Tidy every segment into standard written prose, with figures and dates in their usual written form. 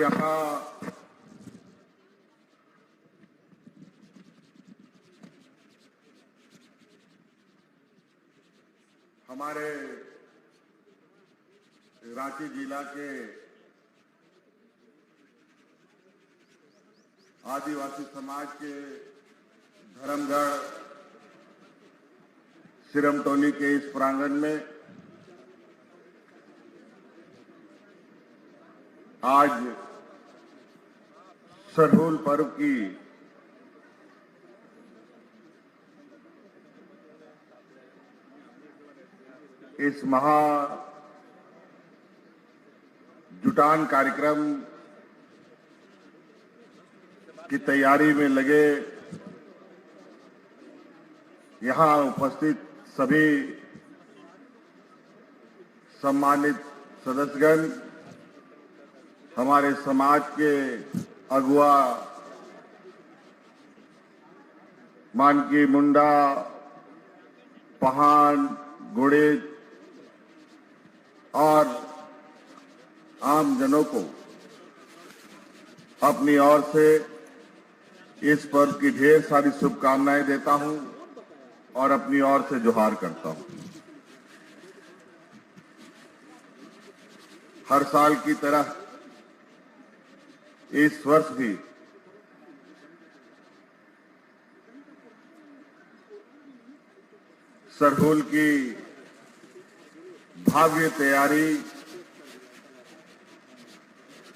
यहाँ हमारे रांची जिला के आदिवासी समाज के धर्मगढ़ सिरमटोली के इस प्रांगण में आज सरहुल पर्व की इस महा जुटान कार्यक्रम की तैयारी में लगे यहां उपस्थित सभी सम्मानित सदस्यगण, हमारे समाज के अगुआ मानकी मुंडा, पहान, गुड़ेज और आम जनों को अपनी ओर से इस पर्व की ढेर सारी शुभकामनाएं देता हूं और अपनी ओर से जोहार करता हूं। हर साल की तरह इस वर्ष भी सरहुल की भव्य तैयारी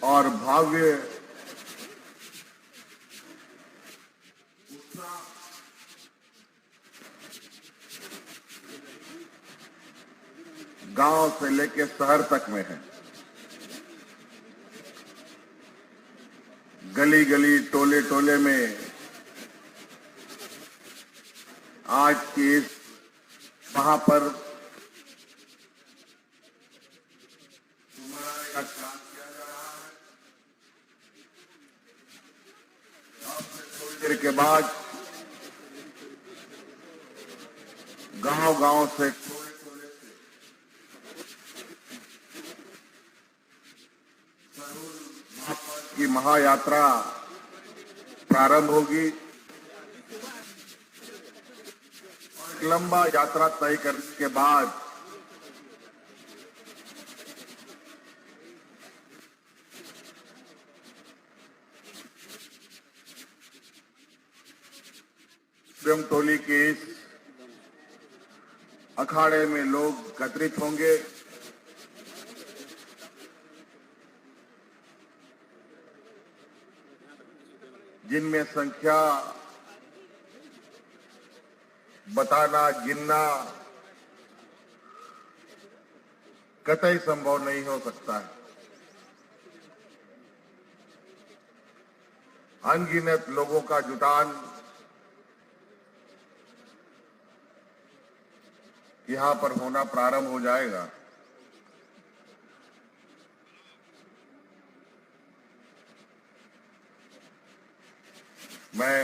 और भव्य गांव से लेकर शहर तक में है। गली गली, टोले टोले में आज की इस महापर्व मनाने का काम किया जा रहा है। अब से थोड़ी देर के बाद गांव गांव से टोले टोले से सरहुल महापर्व की महायात्रा प्रारंभ होगी। लंबा यात्रा तय करने के बाद सिरमटोली के इस अखाड़े में लोग एकत्रित होंगे। जिनमें संख्या बताना, गिनना कतई संभव नहीं हो सकता है। अनगिनत लोगों का जुटान यहां पर होना प्रारंभ हो जाएगा। मैं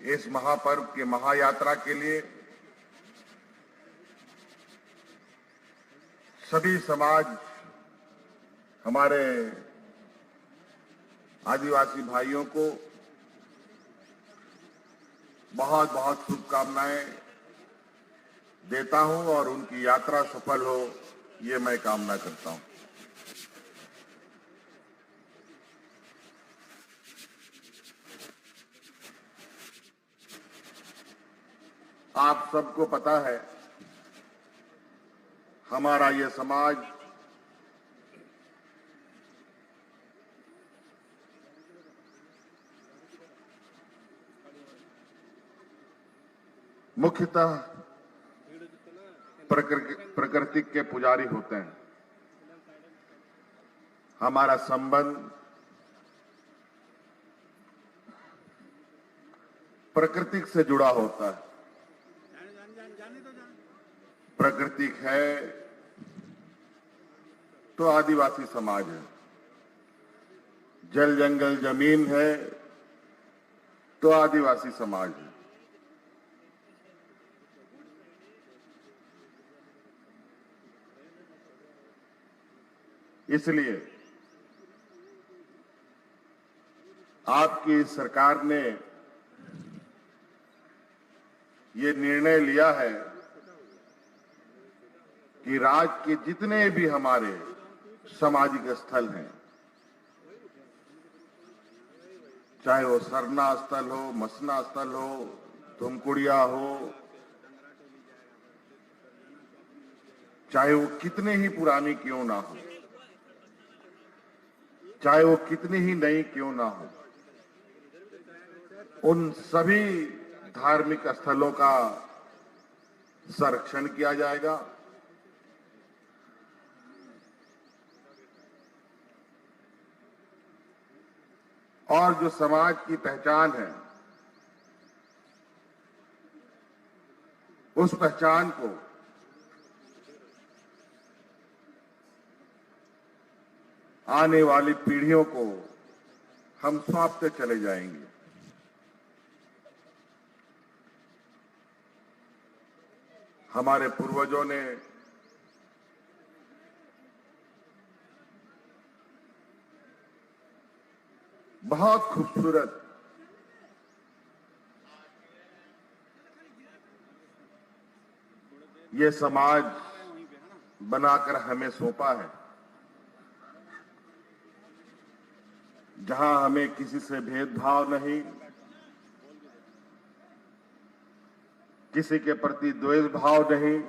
इस महापर्व के महायात्रा के लिए सभी समाज, हमारे आदिवासी भाइयों को बहुत बहुत शुभकामनाएं देता हूं और उनकी यात्रा सफल हो, ये मैं कामना करता हूं। आप सबको पता है, हमारा ये समाज मुख्यतः प्रकृति के पुजारी होते हैं। हमारा संबंध प्रकृति से जुड़ा होता है। प्रकृति है तो आदिवासी समाज है, जल जंगल जमीन है तो आदिवासी समाज है। इसलिए आपकी सरकार ने ये निर्णय लिया है कि राज्य के जितने भी हमारे सामाजिक स्थल हैं, चाहे वो सरना स्थल हो, मसना स्थल हो, धुमकुड़िया हो, चाहे वो कितने ही पुरानी क्यों ना हो, चाहे वो कितनी ही नई क्यों ना हो, उन सभी धार्मिक स्थलों का संरक्षण किया जाएगा। और जो समाज की पहचान है, उस पहचान को आने वाली पीढ़ियों को हम सौंपते चले जाएंगे। हमारे पूर्वजों ने बहुत खूबसूरत ये समाज बनाकर हमें सौंपा है, जहां हमें किसी से भेदभाव नहीं, किसी के प्रति द्वेष भाव नहीं,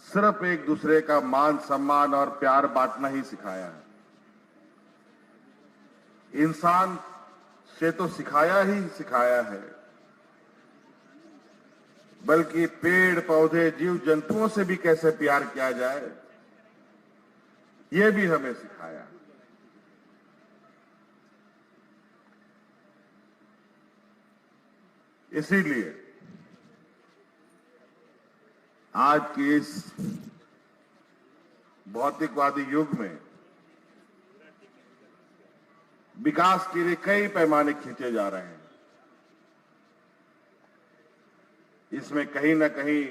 सिर्फ एक दूसरे का मान सम्मान और प्यार बांटना ही सिखाया है। इंसान से तो सिखाया ही सिखाया है, बल्कि पेड़ पौधे जीव जंतुओं से भी कैसे प्यार किया जाए, ये भी हमें सिखाया। इसीलिए आज के इस भौतिकवादी युग में विकास के लिए कई पैमाने खींचे जा रहे हैं। इसमें कहीं ना कहीं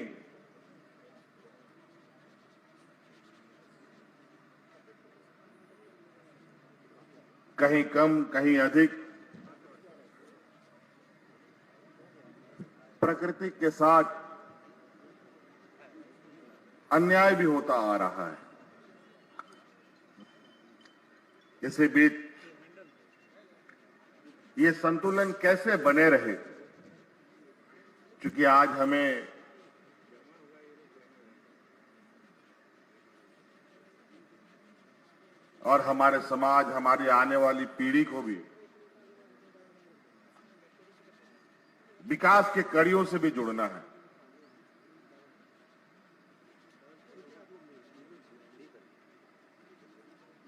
कहीं कम कहीं अधिक प्रकृति के साथ अन्याय भी होता आ रहा है। इसी बीच ये संतुलन कैसे बने रहे, क्योंकि आज हमें और हमारे समाज, हमारी आने वाली पीढ़ी को भी विकास के कड़ियों से भी जुड़ना है।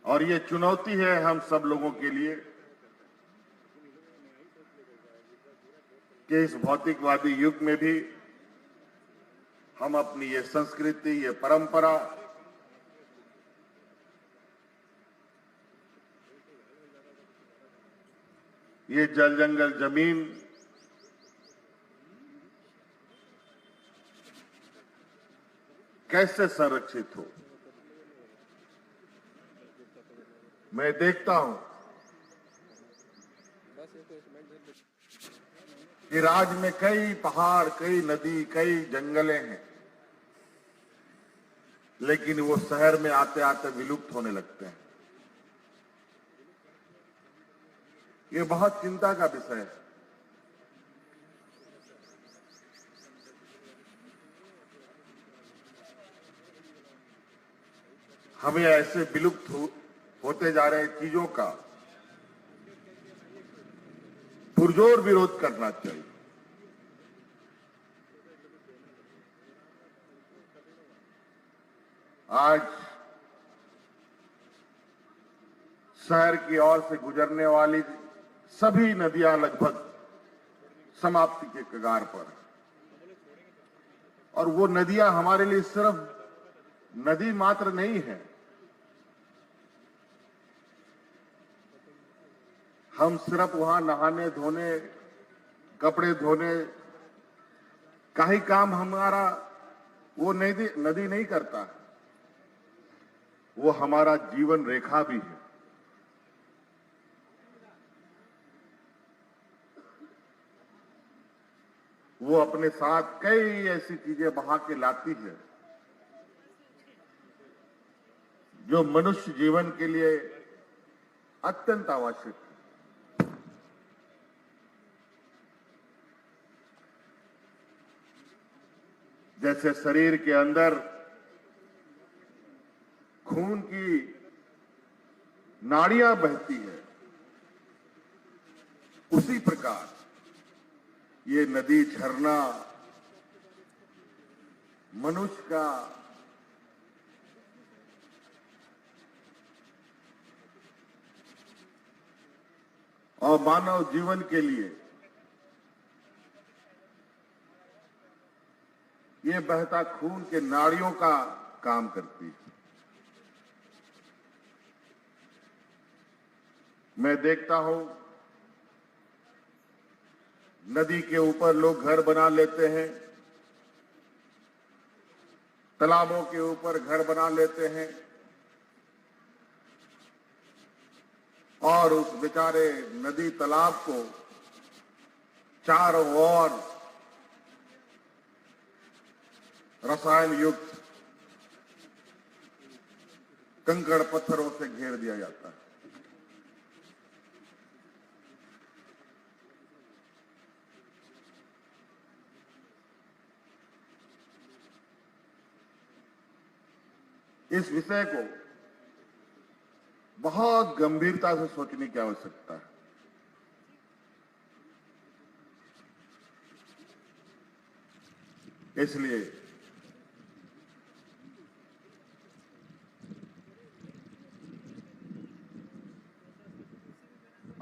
और ये चुनौती है हम सब लोगों के लिए कि इस भौतिकवादी युग में भी हम अपनी ये संस्कृति, ये परंपरा, ये जल जंगल जमीन कैसे संरक्षित हो। मैं देखता हूं कि राज्य में कई पहाड़, कई नदी, कई जंगलें हैं, लेकिन वो शहर में आते आते विलुप्त होने लगते हैं। ये बहुत चिंता का विषय है। हमें ऐसे विलुप्त होते जा रहे चीजों का पुरजोर विरोध करना चाहिए। आज शहर की ओर से गुजरने वाली सभी नदियां लगभग समाप्ति के कगार पर हैं। और वो नदियां हमारे लिए सिर्फ नदी मात्र नहीं है, हम सिर्फ वहां नहाने धोने, कपड़े धोने का ही काम हमारा वो नदी नहीं करता। वो हमारा जीवन रेखा भी है। वो अपने साथ कई ऐसी चीजें बहा के लाती है जो मनुष्य जीवन के लिए अत्यंत आवश्यक है। जैसे शरीर के अंदर खून की नाड़ियां बहती है, उसी प्रकार ये नदी झरना मनुष्य का और मानव जीवन के लिए ये बहता खून के नाड़ियों का काम करती है। मैं देखता हूं नदी के ऊपर लोग घर बना लेते हैं, तालाबों के ऊपर घर बना लेते हैं और उस बेचारे नदी तालाब को चारों ओर रसायन युक्त कंकड़ पत्थरों से घेर दिया जाता है। इस विषय को बहुत गंभीरता से सोचने की आवश्यकता है। इसलिए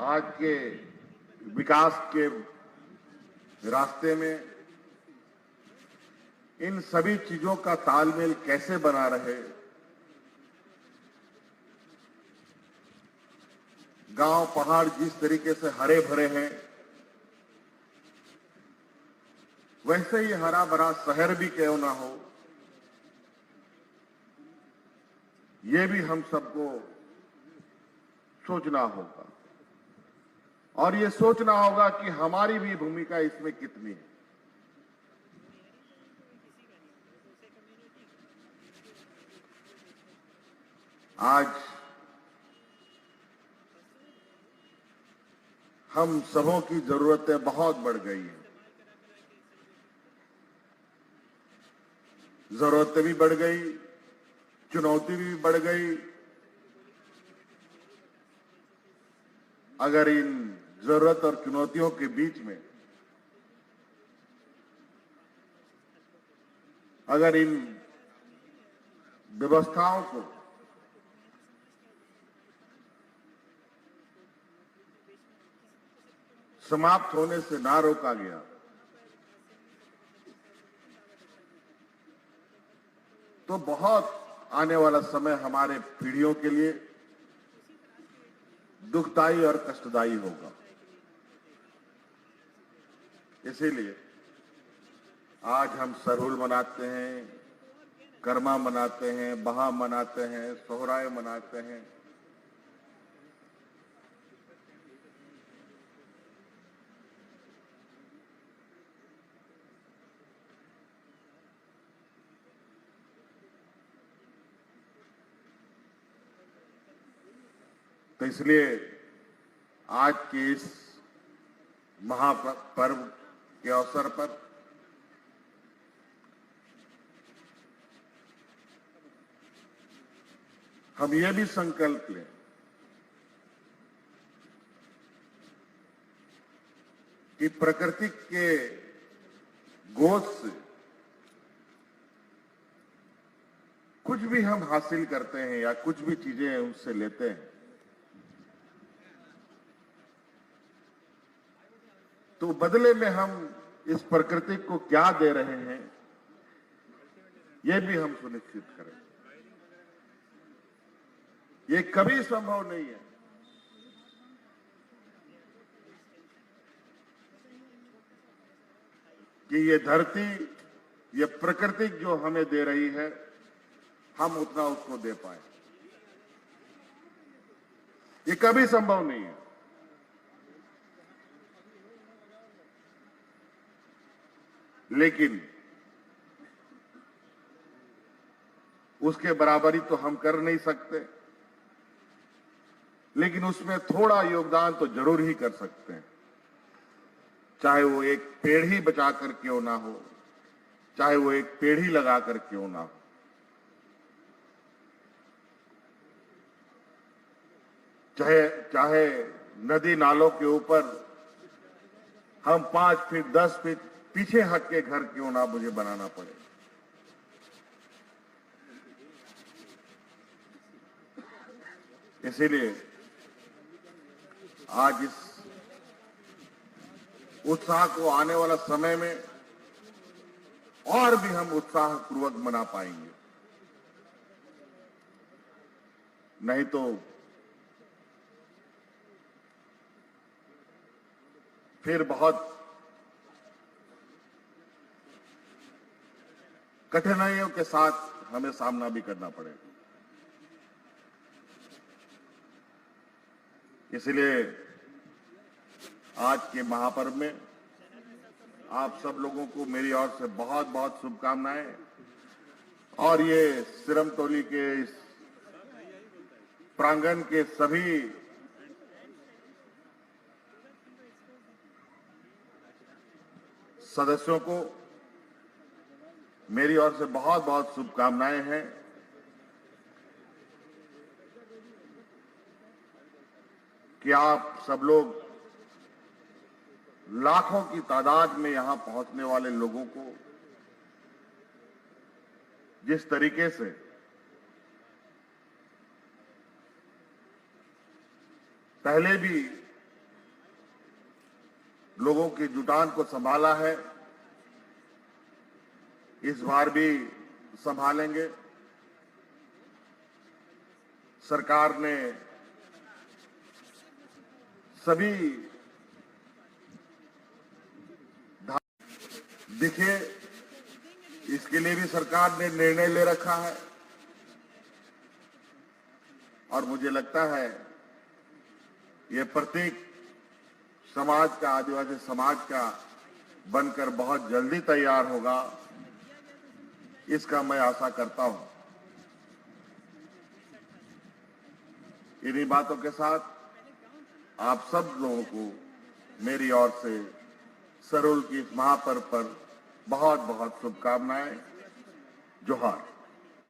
आज के विकास के रास्ते में इन सभी चीजों का तालमेल कैसे बना रहे, गांव पहाड़ जिस तरीके से हरे भरे हैं, वैसे ही हरा भरा शहर भी क्यों ना हो, ये भी हम सबको सोचना होगा। और ये सोचना होगा कि हमारी भी भूमिका इसमें कितनी है। आज हम सबों की जरूरतें बहुत बढ़ गई हैं। जरूरतें भी बढ़ गई, चुनौती भी बढ़ गई। अगर इन जरूरत और चुनौतियों के बीच में अगर इन व्यवस्थाओं को समाप्त होने से ना रोका गया तो बहुत आने वाला समय हमारे पीढ़ियों के लिए दुखदायी और कष्टदायी होगा। इसीलिए आज हम सरहुल मनाते हैं, कर्मा मनाते हैं, बहा मनाते हैं, सोहराय मनाते हैं। तो इसलिए आज के इस महापर्व के अवसर पर हम ये भी संकल्प लें कि प्रकृति के गोद से कुछ भी हम हासिल करते हैं या कुछ भी चीजें उससे लेते हैं तो बदले में हम इस प्रकृति को क्या दे रहे हैं, यह भी हम सुनिश्चित करें। ये कभी संभव नहीं है कि ये धरती, ये प्रकृति जो हमें दे रही है, हम उतना उसको दे पाए। ये कभी संभव नहीं है। लेकिन उसके बराबरी तो हम कर नहीं सकते, लेकिन उसमें थोड़ा योगदान तो जरूर ही कर सकते हैं। चाहे वो एक पेड़ ही बचाकर क्यों ना हो, चाहे वो एक पेड़ ही लगाकर क्यों ना हो। चाहे नदी नालों के ऊपर हम 5 फीट 10 फीट पीछे हट के घर क्यों ना मुझे बनाना पड़े। इसीलिए आज इस उत्साह को आने वाला समय में और भी हम उत्साह पूर्वक मना पाएंगे। नहीं तो फिर बहुत कठिनाइयों के साथ हमें सामना भी करना पड़ेगा। इसलिए आज के महापर्व में आप सब लोगों को मेरी ओर से बहुत बहुत शुभकामनाएं। और ये सिरमतौली के इस प्रांगण के सभी सदस्यों को मेरी ओर से बहुत बहुत शुभकामनाएं हैं कि आप सब लोग लाखों की तादाद में यहां पहुंचने वाले लोगों को जिस तरीके से पहले भी लोगों की जुटान को संभाला है, इस बार भी संभालेंगे। सरकार ने सभी दिखे, इसके लिए भी सरकार ने निर्णय ले रखा है। और मुझे लगता है ये प्रतीक समाज का, आदिवासी समाज का बनकर बहुत जल्दी तैयार होगा, इसका मैं आशा करता हूं। इन्हीं बातों के साथ आप सब लोगों को मेरी ओर से सरोल की इस महापर्व पर बहुत बहुत शुभकामनाएं। जोहार।